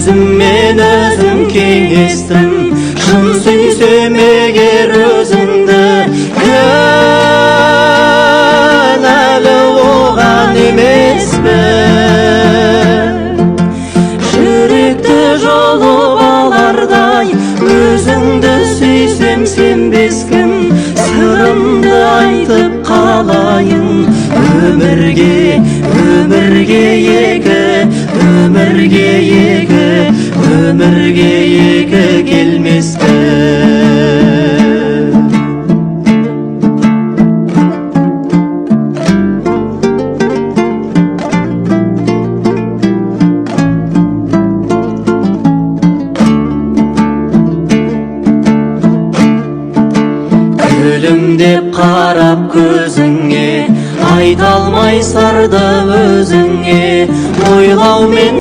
өзіммен өзім кеңестім. Шын сүйсем егер өзіңді, кінәлі оған емеспін. Жүректі жұлып алардай өзіңді сүйсем сенбескін. Сырымды айтып қалайын өмірге екі келместі. Күлімдеп қарап көзіңе, айта алмай сырды өзіңе ойлаумен